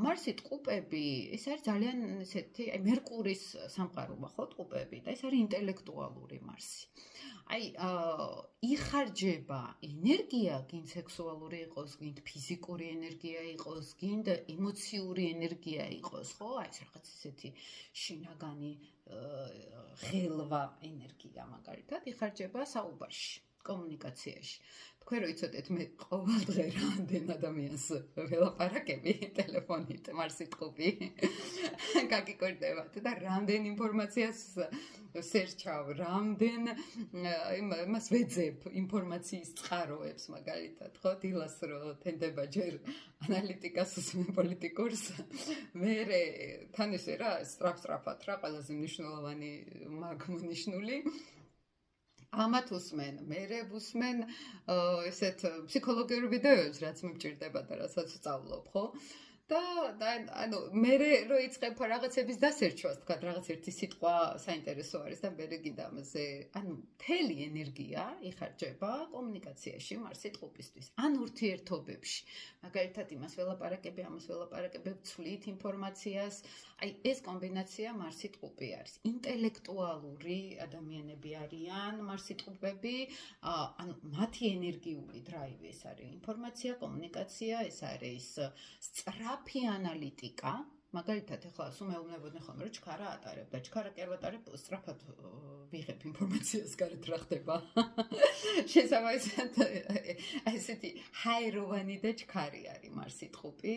მარსით ტყუპები, ეს არის ძალიან ესეთი, აი მერკურის სამყაროა ხო ტყუპები და ეს არის ინტელექტუალური მარსი. აი იხარჯება ენერგია, გინდ სექსუალური იყოს, გინდ ფიზიკური ენერგია იყოს, გინდ ემოციური ენერგია იყოს, ხო? აი ეს რაღაც ესეთი შინაგანი ღელვა ენერგია მაგალითად იხარჯება საუბარში, კომუნიკაციაში. თქვენ რო იცოდეთ მე ყოველ დღე რამდენ ადამიანს ველაპარაკები ტელეფონით მარსით ტყუპი გაგიკვირდებათ და რამდენ ინფორმაციას სერჩავ, რამდენ იმას ვეძებ ინფორმაციის წყაროებს მაგალითად, ხო, დილას რო თენდება ჯერ ანალიტიკას უსმენ პოლიტიკურს, მერე თან ესე რა სწრაფად რა ყველაზე მნიშვნელოვანი მაგმონიშნული ამათ უსმენ, მერე უსმენ ესეთ ფსიქოლოგიურ ვიდეოებს, რაც მემჭირდება და რასაც ვსწავლობ, ხო? და ანუ მერე რო იწყებ რაღაცების დასერჩვას, თქვა რაღაც ერთი სიტყვა საინტერესო არის და მერე კიდე ამაზე, ანუ მთელი ენერგია იხარჯება კომუნიკაციაში მარსით ტყუპისთვის. ან ურთიერთობებში. მაგალითად იმას ველაპარაკები, ამას ველაპარაკები, ვცვლით ინფორმაციას. აი ეს კომბინაცია მარსით ტყუპი არის. ინტელექტუალური ადამიანები არიან მარსით ტყუპები, ანუ მათი ენერგიული დრაივი ეს არის ინფორმაცია, კომუნიკაცია, ეს არის სწრაფი ანალიტიკა. მაგალითად ახლა სულ მეუბნებოდნენ ხოლმე რომ ჩქარა ატარებ და ჩქარა კი არ ვატარებ, სწრაფად ვიღებ ინფორმაციას გარეთ რა ხდება. შესაბამისად ესეთი ჰაეროვანი და ჩქარი არის მარსით ტყუპი,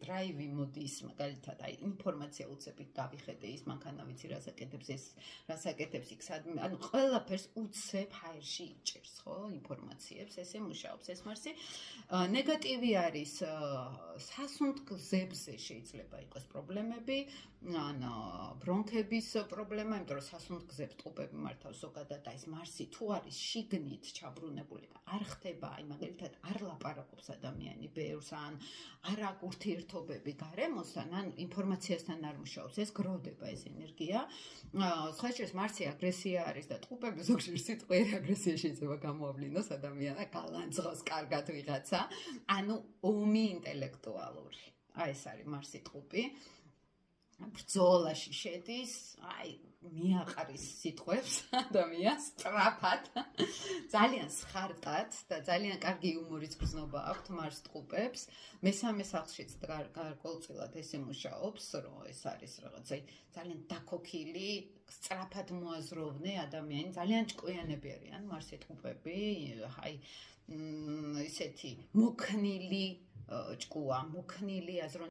დრაივი მოდის მაგალითად აი ინფორმაცია უცებ გავიხედე ის მანქანა ვიცი რას აკეთებს ეს რას აკეთებს იქ ანუ ყველაფერს უცებ ჰაერში იჭერს ხო ინფორმაციებს ესე მუშაობს ეს მარსი. ნეგატივი არის სასუნთქლებზე შეიძლება იყოს პრობლემები, ან ბრონქების პრობლემა, იმიტომ რომ სასუნთქლებს ტყუპები მართავს ზოგადად და ეს მარსი თუ არის შიგნით ჩაბრუნებული და არ ხდება, აი მაგალითად არ ლაპარაკობს ადამიანი ბევრს, ან არ აქვს ურთიერთობები გარემოსთან, ან ინფორმაციასთან არ მუშაობს, ეს გროვდება ეს ენერგია. სხვა შორის მარსი აგრესია არის და ტყუპები ზოგჯერ სიტყვიერი აგრესია შეიძლება გამოავლინოს ადამიანს, გალანძღოს კარგად ვიღაცა, ანუ ომი ინტელექტუალური. აი ეს არის მარსით ტყუპი. ბრძოლაში შედის, აი მიაყრის სიტყვებს ადამიანს სწრაფად, ძალიან სხარტად და ძალიან კარგი იუმორის გრძნობა აქვთ მარსით ტყუპებს. მესამე სახლშიც გარკვეულწილად ესე მუშაობს, რომ ეს არის რაღაცა ძალიან დაქოქილი, სწრაფად მოაზროვნე ადამიანი, ძალიან ჭკვიანები არიან მარსით ტყუპები, აი ისეთი მოქნილი ჭკუა, მოქნილი აზროვნე